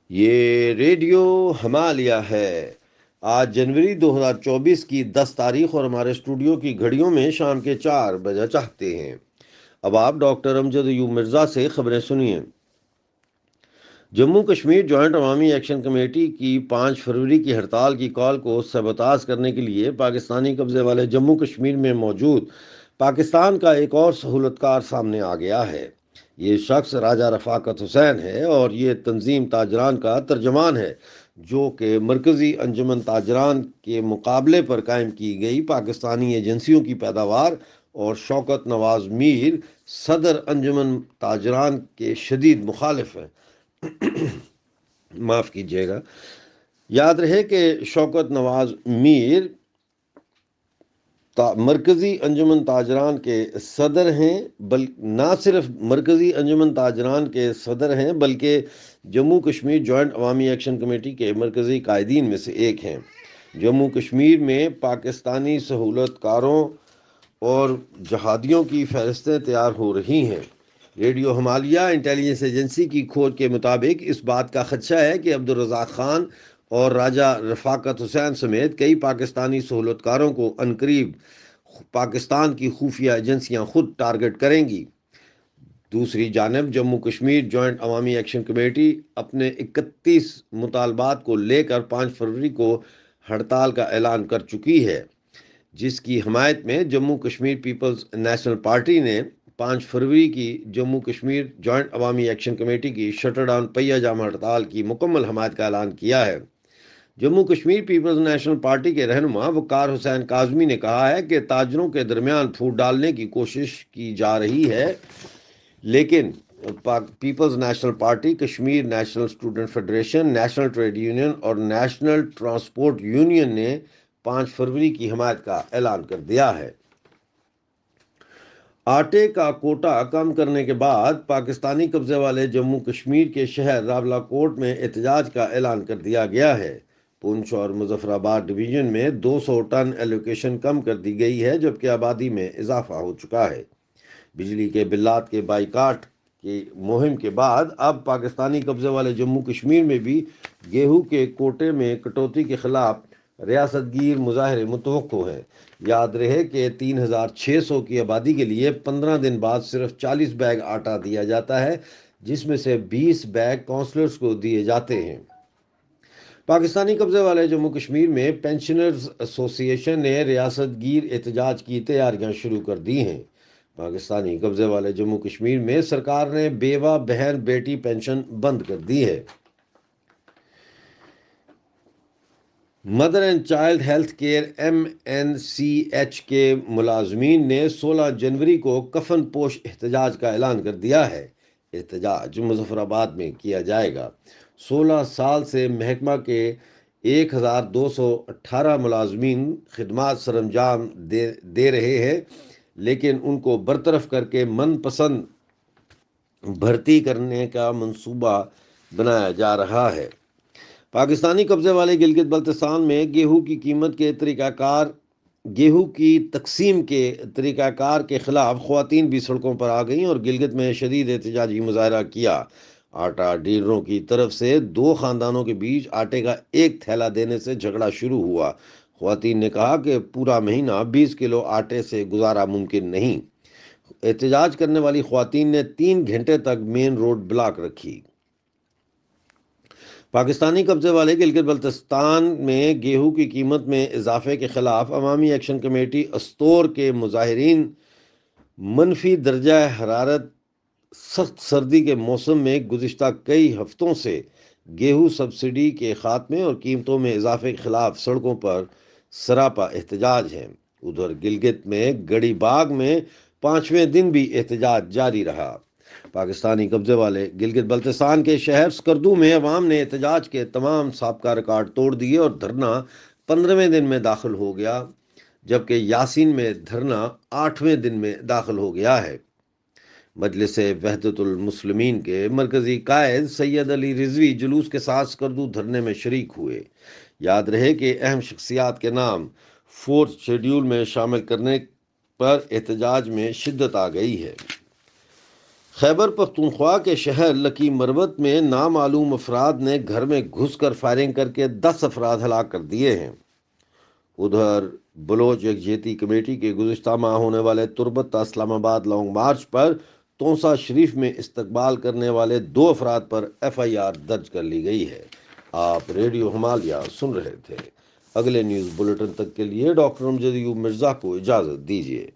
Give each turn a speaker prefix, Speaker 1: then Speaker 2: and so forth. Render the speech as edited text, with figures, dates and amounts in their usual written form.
Speaker 1: یہ ریڈیو ہمالیہ ہے۔ آج جنوری 2024 کی 10 تاریخ اور ہمارے اسٹوڈیو کی گھڑیوں میں شام کے 4 بجے چاہتے ہیں۔ اب آپ ڈاکٹر امجد ایوب مرزا سے خبریں سنیے۔ جموں کشمیر جوائنٹ عوامی ایکشن کمیٹی کی 5 فروری کی ہڑتال کی کال کو سبوتاژ کرنے کے لیے پاکستانی قبضے والے جموں کشمیر میں موجود پاکستان کا ایک اور سہولت کار سامنے آ گیا ہے۔ یہ شخص راجہ رفاقت حسین ہے اور یہ تنظیم تاجران کا ترجمان ہے، جو کہ مرکزی انجمن تاجران کے مقابلے پر قائم کی گئی پاکستانی ایجنسیوں کی پیداوار اور شوکت نواز میر صدر انجمن تاجران کے شدید مخالف ہیں۔ معاف کیجیے گا۔ یاد رہے کہ شوکت نواز میر مرکزی انجمن تاجران کے صدر ہیں، نہ صرف مرکزی انجمن تاجران کے صدر ہیں بلکہ جموں کشمیر جوائنٹ عوامی ایکشن کمیٹی کے مرکزی قائدین میں سے ایک ہیں۔ جموں کشمیر میں پاکستانی سہولت کاروں اور جہادیوں کی فہرستیں تیار ہو رہی ہیں۔ ریڈیو ہمالیہ انٹیلیجنس ایجنسی کی کھوج کے مطابق اس بات کا خدشہ ہے کہ عبدالرزاق خان اور راجہ رفاقت حسین سمیت کئی پاکستانی سہولت کاروں کو عنقریب پاکستان کی خفیہ ایجنسیاں خود ٹارگٹ کریں گی۔ دوسری جانب جموں کشمیر جوائنٹ عوامی ایکشن کمیٹی اپنے 31 مطالبات کو لے کر 5 فروری کو ہڑتال کا اعلان کر چکی ہے، جس کی حمایت میں Jammu Kashmir peoples national party نے 5 فروری کی جموں کشمیر جوائنٹ عوامی ایکشن کمیٹی کی شٹر ڈاؤن پہیہ جامہ ہڑتال کی مکمل حمایت کا اعلان کیا ہے۔ Jammu Kashmir peoples national party کے رہنما وقار حسین کاظمی نے کہا ہے کہ تاجروں کے درمیان پھوٹ ڈالنے کی کوشش کی جا رہی ہے، لیکن peoples national party, Kashmir national student federation, national trade union اور نیشنل ٹرانسپورٹ یونین نے 5 فروری کی حمایت کا اعلان کر دیا ہے۔ آٹے کا کوٹا کم کرنے کے بعد پاکستانی قبضے والے جموں کشمیر کے شہر راولاکوٹ میں احتجاج کا اعلان کر دیا گیا ہے۔ پونچھ اور مظفر آباد ڈویژن میں 200 ٹن ایلوکیشن کم کر دی گئی ہے، جبکہ آبادی میں اضافہ ہو چکا ہے۔ بجلی کے بلات کے بائیکاٹ کی مہم کے بعد اب پاکستانی قبضے والے جموں کشمیر میں بھی گیہوں کے کوٹے میں کٹوتی کے خلاف ریاست گیر مظاہرے متوقع ہیں۔ یاد رہے کہ 3600 کی آبادی کے لیے 15 دن بعد صرف 40 بیگ آٹا دیا جاتا ہے، جس میں سے 20 بیگ کونسلرز کو دیے جاتے ہیں۔ پاکستانی قبضے والے جموں کشمیر میں پینشنرز ایسوسی ایشن نے ریاست گیر احتجاج کی تیاریاں شروع کر دی ہیں۔ پاکستانی قبضے والے جموں کشمیر میں سرکار نے بیوہ بہن بیٹی پینشن بند کر دی ہے۔ Mother and child health care MNCH کے ملازمین نے 16 جنوری کو کفن پوش احتجاج کا اعلان کر دیا ہے۔ احتجاج مظفر آباد میں کیا جائے گا۔ 16 سال سے محکمہ کے 1218 ملازمین خدمات سر انجام دے رہے ہیں، لیکن ان کو برطرف کر کے من پسند بھرتی کرنے کا منصوبہ بنایا جا رہا ہے۔ پاکستانی قبضے والے گلگت بلتستان میں گیہوں کی تقسیم کے طریقہ کار کے خلاف خواتین بھی سڑکوں پر آ گئیں اور گلگت میں شدید احتجاجی مظاہرہ کیا۔ آٹا ڈیلروں کی طرف سے 2 خاندانوں کے بیچ آٹے کا ایک تھیلا دینے سے جھگڑا شروع ہوا۔ خواتین نے کہا کہ پورا مہینہ 20 کلو آٹے سے گزارا ممکن نہیں۔ احتجاج کرنے والی خواتین نے 3 گھنٹے تک مین روڈ بلاک رکھی۔ پاکستانی قبضے والے گلگت بلتستان میں گیہوں کی قیمت میں اضافے کے خلاف عوامی ایکشن کمیٹی استور کے مظاہرین منفی درجہ حرارت سخت سردی کے موسم میں گزشتہ کئی ہفتوں سے گیہوں سبسڈی کے خاتمے اور قیمتوں میں اضافے کے خلاف سڑکوں پر سراپا احتجاج ہیں۔ ادھر گلگت میں گڑی باغ میں 5ویں دن بھی احتجاج جاری رہا۔ پاکستانی قبضے والے گلگت بلتستان کے شہر سکردو میں عوام نے احتجاج کے تمام سابقہ ریکارڈ توڑ دیے اور دھرنا 15ویں دن میں داخل ہو گیا، جبکہ یاسین میں دھرنا 8ویں دن میں داخل ہو گیا ہے۔ مجلس وحدت المسلمین کے مرکزی قائد سید علی رضوی جلوس کے ساتھ سکردو دھرنے میں شریک ہوئے۔ یاد رہے کہ اہم شخصیات کے نام 4 شیڈول میں شامل کرنے پر احتجاج میں شدت آ گئی ہے۔ خیبر پختونخوا کے شہر لکی مروت میں نامعلوم افراد نے گھر میں گھس کر فائرنگ کر کے 10 افراد ہلاک کر دیے ہیں۔ ادھر بلوچ یکجہتی کمیٹی کے گزشتہ ماہ ہونے والے تربت اسلام آباد لانگ مارچ پر تونسا شریف میں استقبال کرنے والے 2 افراد پر FIR درج کر لی گئی ہے۔ آپ ریڈیو ہمالیہ سن رہے تھے۔ اگلے نیوز بلیٹن تک کے لیے ڈاکٹر امجد ایوب مرزا کو اجازت دیجیے۔